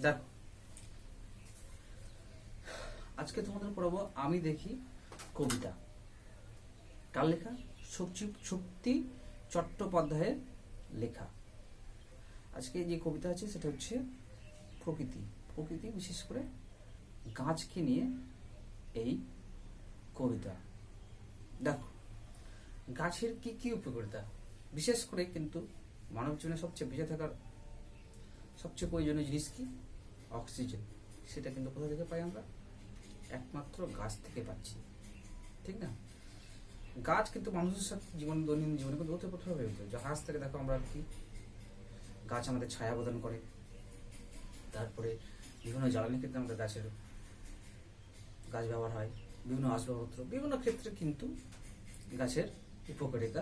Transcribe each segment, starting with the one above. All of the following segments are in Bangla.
দেখো, আজকে তোমাদের পড়াবো আমি দেখি কবিতা। কার লেখা? শক্তি চট্টোপাধ্যায়ের লেখা। আজকে যে কবিতা আছে সেটা হচ্ছে প্রকৃতি, বিশেষ করে গাছকে নিয়ে এই কবিতা। দেখো, গাছের কি কি উপকারিতা, বিশেষ করে কিন্তু মানব জীবনে সবচেয়ে বেঁচে থাকার সবচেয়ে প্রয়োজনীয় জিনিস কি? অক্সিজেন। সেটা কিন্তু কোথা থেকে পাই আমরা? একমাত্র গাছ থেকে পাচ্ছি, ঠিক না? গাছ কিন্তু মানুষের সাথে দৈনন্দিন জীবনে কিন্তু ওতপ্রোতভাবে হয়ে উঠে। গাছ থেকে দেখো আমরা কি, গাছ আমাদের ছায়া প্রদান করে। তারপরে বিভিন্ন জ্বালানি ক্ষেত্রে আমাদের গাছ ব্যবহার হয়, বিভিন্ন আসবাবপত্র, বিভিন্ন ক্ষেত্রে কিন্তু গাছের উপকারিতা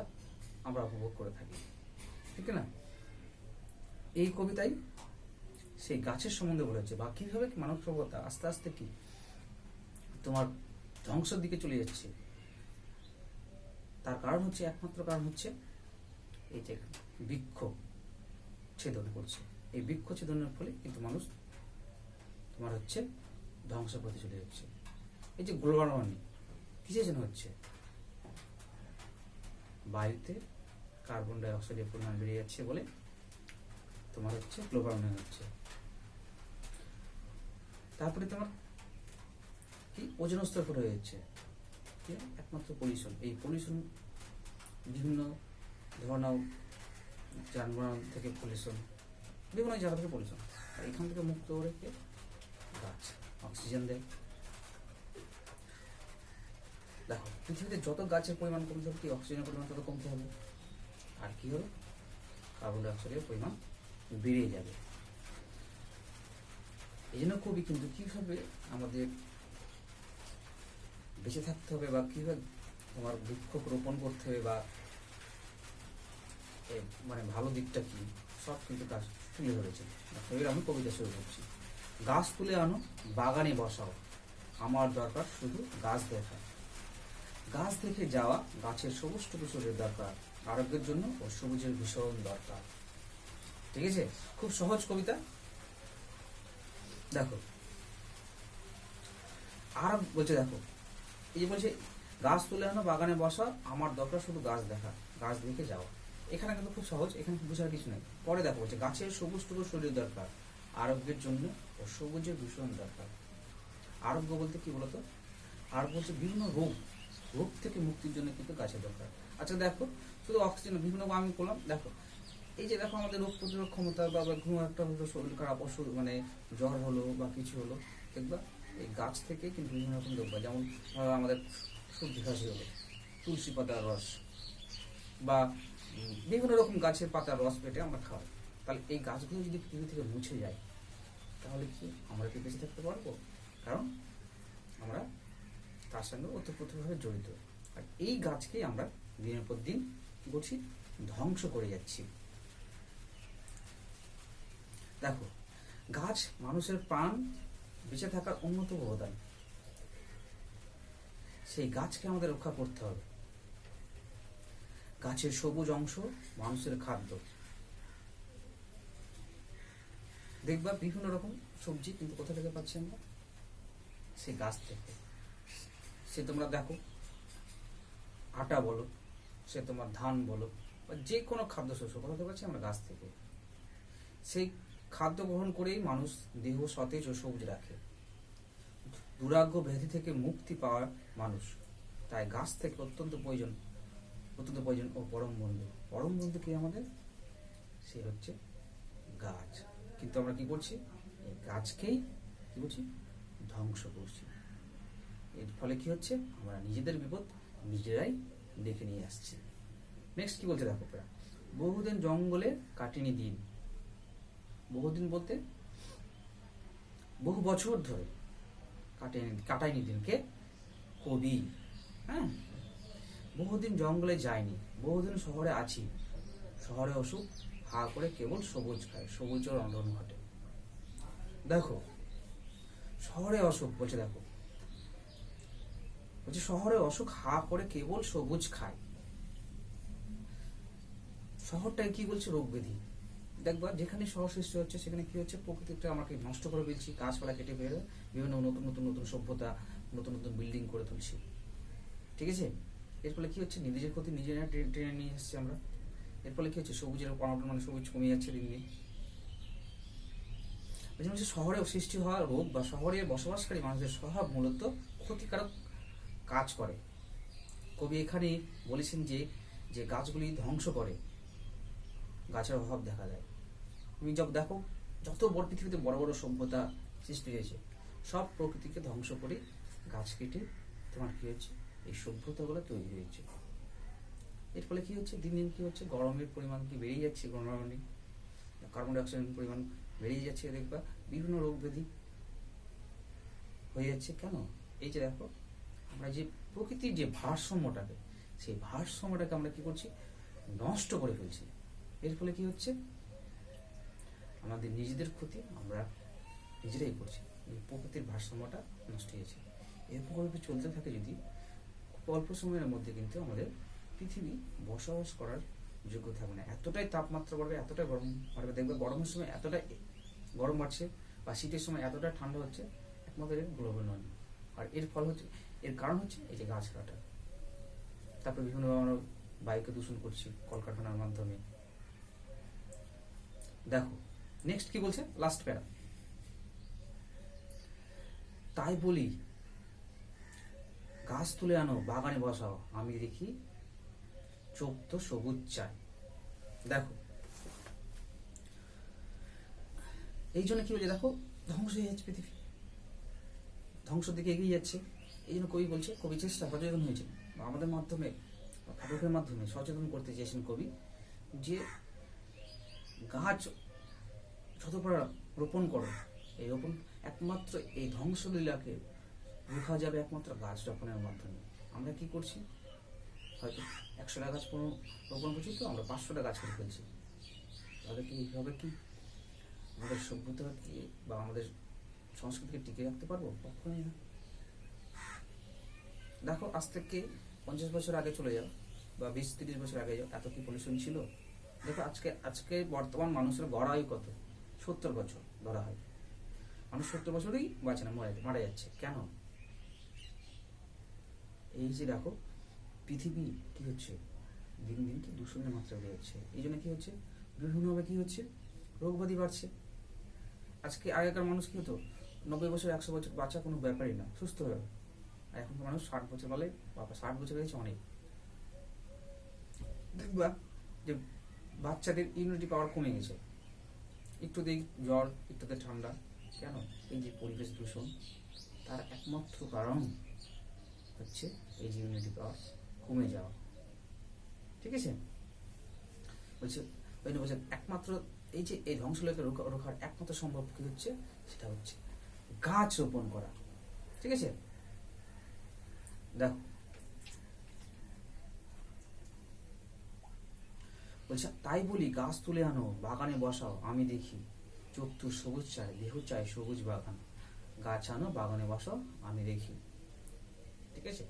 আমরা উপভোগ করে থাকি, ঠিক না? এই কবিতায় সেই গাছের সম্বন্ধে বলেছে, বা কিভাবে মানব সভ্যতা আস্তে আস্তে কি তোমার ধ্বংসের দিকে চলে যাচ্ছে। তার কারণ হচ্ছে, একমাত্র কারণ হচ্ছে এই যে বৃক্ষ ছেদন করছে। এই বৃক্ষ ছেদনের ফলে কিন্তু মানুষ তোমার হচ্ছে ধ্বংসের পথে চলে যাচ্ছে। এই যে গ্লোবাল ওয়ার্মিং কিসের জন্য হচ্ছে? বায়ুতে কার্বন ডাই অক্সাইডের পরিমাণ বেড়ে যাচ্ছে বলে তোমার হচ্ছে গ্লোবাল ওয়ার্মিং হচ্ছে। তারপরে তোমার কি ওজোন স্তর করে হয়ে যাচ্ছে, একমাত্র পলিউশন। এই পলিউশন বিভিন্ন ধরনের যানবাহন থেকে পলিউশন, বিভিন্ন জায়গা থেকে পলিউশন, এখান থেকে মুক্ত করে কে? গাছ অক্সিজেন দেয়। দেখো, পৃথিবীতে যত গাছের পরিমাণ কমতে হবে, কি অক্সিজেনের পরিমাণ তত কমতে হবে, আর কি হবে? কার্বন ডাই অক্সাইডের পরিমাণ বেড়ে যাবে। এই জন্য কবি কিন্তু কিভাবে আমাদের বেঁচে থাকতে হবে, বা কিভাবে তোমার বৃক্ষ রোপণ করতে হবে, বা মানে ভালো দিকটা কি, সব কিন্তু গাছ তুলে ধরেছে। এবার আমি কবিতা শুরু করছি। গাছ তুলে আনো, বাগানে বসাও, আমার দরকার শুধু গাছ দেখা। গাছ দেখে যাওয়া, গাছের সবুজটুকু শরীরের দরকার, আরোগ্যের জন্য ও সবুজের ভীষণ দরকার। ঠিক আছে, খুব সহজ কবিতা। দেখো, আর বলছে, দেখো এই যে বলছে গাছ তুলে আনো, বাগানে বসা, আমার দরকার শুধু গাছ দেখা, গাছ দেখে যাওয়া। এখানে কিন্তু খুব সহজ, এখানে বোঝার কিছু নেই। পরে দেখো বলছে গাছের সবুজটুকু শরীর দরকার, আরোগ্যের জন্য ও সবুজের ভীষণ দরকার। আরোগ্য বলতে কি বলতো? আর বলছে বিভিন্ন রোগ থেকে মুক্তির জন্য কিন্তু গাছের দরকার। আচ্ছা দেখো, শুধু অক্সিজেন বিভিন্ন আমি করলাম। দেখো, এই যে দেখো আমাদের রোগ প্রতিরোধ ক্ষমতা, বা কোনো একটা হলো শরীর খারাপ, মানে জ্বর হলো বা কিছু হলো, দেখবা এই গাছ থেকে কিন্তু বিভিন্ন রকম দেখবা। যেমন আমাদের সর্দি কাশি হলো, তুলসী পাতার রস বা বিভিন্ন রকম গাছের পাতার রস পেটে আমরা খাওয়াই। তাহলে এই গাছগুলো যদি পৃথিবী থেকে মুছে যায়, তাহলে কি আমরা কি বেঁচে থাকতে পারবো? কারণ আমরা তার সঙ্গে ওতপ্রোতভাবে জড়িত। আর এই গাছকেই আমরা দিনের পর দিন কি করছি? ধ্বংস করে যাচ্ছি। দেখো, গাছ মানুষের প্রাণ বেঁচে থাকার অন্যতম অবদান। সেই গাছকে আমাদের রক্ষা করতে হবে। গাছের সবুজ অংশ মানুষের খাদ্য। দেখবা বিভিন্ন রকম সবজি কিন্তু কোথা থেকে পাচ্ছি আমরা? সেই গাছ থেকে। সে তোমরা দেখো, আটা বলো, সে তোমার ধান বলো, বা যে কোনো খাদ্যশস্য কোথা থেকে পাচ্ছি আমরা? গাছ থেকে। সেই খাদ্য গ্রহণ করেই মানুষ দেহ সতেজ ও সবুজ রাখে। দুরাগ্য ব্যাধি থেকে মুক্তি পাওয়ার মানুষ, তাই গাছ থেকে অত্যন্ত প্রয়োজন ও পরম বন্ধু কি আমাদের? সে হচ্ছে গাছ। কিন্তু আমরা কি করছি? এই গাছকেই কি করছি? ধ্বংস করছি। এর ফলে কি হচ্ছে? আমরা নিজেদের বিপদ নিজেরাই ডেকে নিয়ে আসছি। নেক্সট কি বলছে দেখো, বহুদিন জঙ্গলে কাটিনি দিন। বহুদিন বলতে বহু বছর ধরে কাটায়নি দিনকে কবি। হ্যাঁ, বহুদিন জঙ্গলে যায়নি, বহুদিন শহরে আছি, শহরে অসুখ হা করে কেবল সবুজ খায়, সবুজের রন্ধন ঘটে। দেখো, শহরে অসুখ বলছে, দেখো বলছে শহরে অসুখ হা করে কেবল সবুজ খায়। শহরটাই কি বলছে? রোগ ব্যাধি। দেখবা যেখানে শহর সৃষ্টি হচ্ছে সেখানে কি হচ্ছে, প্রকৃতিটা আমাকে নষ্ট করে ফেলছি, গাছপালা কেটে ফেলে বিভিন্ন নতুন নতুন নতুন সভ্যতা, নতুন নতুন বিল্ডিং করে তুলছি। ঠিক আছে, এর ফলে কি হচ্ছে, নিজের ক্ষতি নিজেরা টেনে নিয়ে এসছি আমরা। এর ফলে কি হচ্ছে, সবুজের মানে সবুজ কমে যাচ্ছে দিন দিন। শহরেও সৃষ্টি হওয়া রোগ বা শহরে বসবাসকারী মানুষদের স্বভাব মূলত ক্ষতিকারক কাজ করে। কবি এখানে বলেছেন যে যে গাছগুলি ধ্বংস করে গাছের অভাব দেখা দেয়। তুমি দেখো যত বড় পৃথিবীতে বড় বড় সভ্যতা সৃষ্টি হয়েছে সব প্রকৃতিকে ধ্বংস করে গাছ কেটে তোমার কি হচ্ছে, এই সভ্যতাগুলো তৈরি হয়েছে। এর ফলে কি হচ্ছে, দিন দিন কি হচ্ছে, গরমের পরিমাণ কি বেড়েই যাচ্ছে, গ্লোবাল কার্বন ডাইঅক্সাইডের পরিমাণ বেড়েই যাচ্ছে। দেখবা বিভিন্ন রোগ ব্যাধি হয়ে যাচ্ছে। কেন? এই যে দেখো আমরা যে প্রকৃতির যে ভারসাম্যটাকে, সেই ভারসাম্যটাকে আমরা কি করছি, নষ্ট করে ফেলছি। এর ফলে কি হচ্ছে, আমাদের নিজেদের ক্ষতি আমরা নিজেরাই করছি। এই প্রকৃতির ভারসাম্যটা নষ্ট হয়েছে। এরকম চলতে থাকে যদি, খুব অল্প সময়ের মধ্যে কিন্তু আমাদের পৃথিবী বসবাস করার যোগ্য থাকবে না। এতটাই তাপমাত্রা বাড়বে, এতটাই গরম বাড়বে। দেখবে গরমের সময় এতটাই গরম বাড়ছে বা শীতের সময় এতটা ঠান্ডা হচ্ছে, একমাত্র গ্লোবাল ওয়ার্মিং। আর এর ফল হচ্ছে, এর কারণ হচ্ছে এই যে গাছ কাটা। তারপরে বিভিন্নভাবে আমরা বায়ুকে দূষণ করছি কলকারখানার মাধ্যমে। দেখো নেক্সট কি বলছে, লাস্ট প্যারা, তাই বলি গাছ তুলে আনো বাগানে বসাও, আমি দেখি চোখ তো সবুজ চাই। দেখো এই জন্য কি বলছে, দেখো ধ্বংস হয়ে যাচ্ছে পৃথিবী, ধ্বংস দিকে এগিয়ে যাচ্ছে। এই জন্য কবি বলছে, কবি চেষ্টা সচেতন হয়েছে, আমাদের মাধ্যমে নাটকের মাধ্যমে সচেতন করতে চেয়েছেন কবি, যে গাছ যত রোপণ করো, এই রোপণ একমাত্র এই ধ্বংসলীলাকে রোখা যাবে একমাত্র গাছ রোপণের মাধ্যমে। আমরা কি করছি, হয়তো 100টা গাছ রোপণ করছি, তো আমরা 500টা গাছ কেটে ফেলছি। তাহলে কি এইভাবে কি আমাদের সভ্যতাকে বা আমাদের সংস্কৃতিকে টিকে রাখতে পারবো? কখনোই না। দেখো আজ থেকে 50 বছর আগে চলে যাও বা 20-30 বছর আগে যাও, এত কি পলিউশন ছিল? দেখো আজকে বর্তমান মানুষের গড় আয়ু কত, 70 বছর ধরা হয়। মানুষ 70 বছরই বাঁচে না, মারা যাচ্ছে। কেন? এই যে দেখো পৃথিবী কি হচ্ছে, দিন দিন কি দূষণের মাত্রা বেড়ে যাচ্ছে। এই জন্য কি হচ্ছে, বিভিন্নভাবে কি হচ্ছে, রোগবাদী বাড়ছে। আজকে আগেকার মানুষ কি হতো, 90 বছর 100 বছর বাঁচা কোনো ব্যাপারই না, সুস্থ হয়ে। আর এখন মানুষ 60 বছর বলে, বাবা 60 বছর হয়েছে অনেক। দেখবা যে বাচ্চাদের ইমিউনিটি পাওয়ার কমে গেছে, একটুতেই জ্বর, একটুতে ঠান্ডা। কেন? এই যে পরিবেশ দূষণ, তার একমাত্র কারণ হচ্ছে এই যে ইমিউনিটি পাওয়ার কমে যাওয়া। ঠিক আছে, বলছে একমাত্র এই যে এই ধ্বংসলীলাকে রোখার একমাত্র সম্ভব কি হচ্ছে, সেটা হচ্ছে গাছ রোপণ করা। ঠিক আছে, দেখো বলছে তাই বলি গাছ তুলে আনো বাগানে বসাও, আমি দেখি চোখ তো সবুজ চাই, দেহ চাই সবুজ বাগান, গাছ আনো বাগানে বসাও আমি দেখি। ঠিক আছে,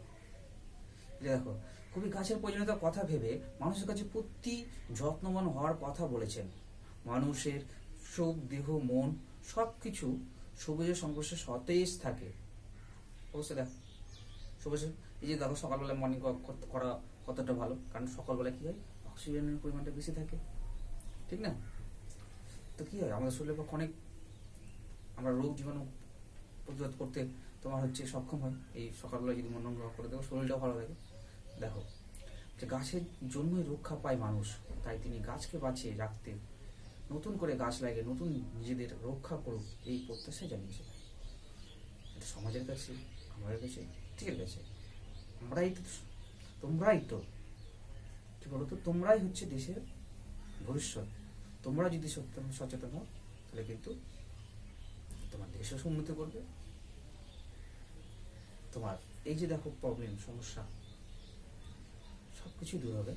দেখো কবি গাছের প্রয়োজনীয়তার কথা ভেবে মানুষের কাছে প্রতি যত্নবান হওয়ার কথা বলেছেন। মানুষের চোখ, দেহ, মন সবকিছু সবুজের সংস্পর্শে সতেজ থাকে। অবশ্যই দেখো সবুজ, এই যে দেখো সকালবেলা মর্নিং ওয়াক করা কতটা ভালো, কারণ সকালবেলা কি হয়, অক্সিজেনের পরিমাণটা বেশি থাকে। ঠিক না? তো কি হয়, আমাদের শরীরের পক্ষে অনেক, আমরা রোগ জীবাণু প্রতিরোধ করতে তোমার হচ্ছে সক্ষম হয় এই সকালবেলা যদি মর্নিং ওয়াক করে দেবো, শরীরটাও ভালো থাকে। দেখো যে গাছের জন্যই রক্ষা পায় মানুষ, তাই তিনি গাছকে বাঁচিয়ে রাখতে নতুন করে গাছ লাগিয়ে নতুন নিজেদের রক্ষা করুক এই প্রত্যাশা জানিয়েছে। এটা সমাজের কাছে, আমাদের কাছে, ঠিক আছে, তোমরাই তো কি বলতো, তোমরাই হচ্ছে দেশের ভবিষ্যৎ। তোমরা যদি সচেতন হও তাহলে কিন্তু তোমার দেশও উন্নতি করবে। তোমার এই যে দেখো প্রবলেম, সমস্যা সবকিছুই দূর হবে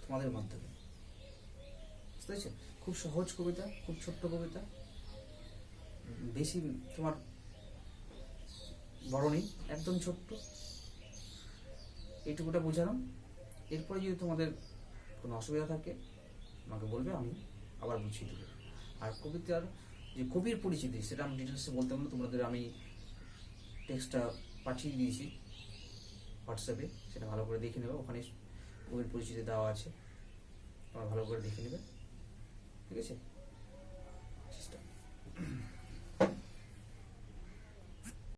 তোমাদের মাধ্যমে। বুঝতে পেরেছো? খুব সহজ কবিতা, খুব ছোট্ট কবিতা, বেশি তোমার বড় নেই, একদম ছোট্ট, এইটুকুটা বোঝালাম। এরপরে যদি তোমাদের কোনো অসুবিধা থাকে আমাকে বলবে, আমি আবার বুঝিয়ে দেবো। আর কবিতার যে কবির পরিচিতি সেটা আমি ডিটেলসে বলতে পারবো না, তোমাদের আমি টেক্সটটা পাঠিয়ে দিয়েছি হোয়াটসঅ্যাপে, সেটা ভালো করে দেখে নেবে, ওখানে কবির পরিচিতি দেওয়া আছে, তোমরা ভালো করে দেখে নেবে, ঠিক আছে? চেষ্টা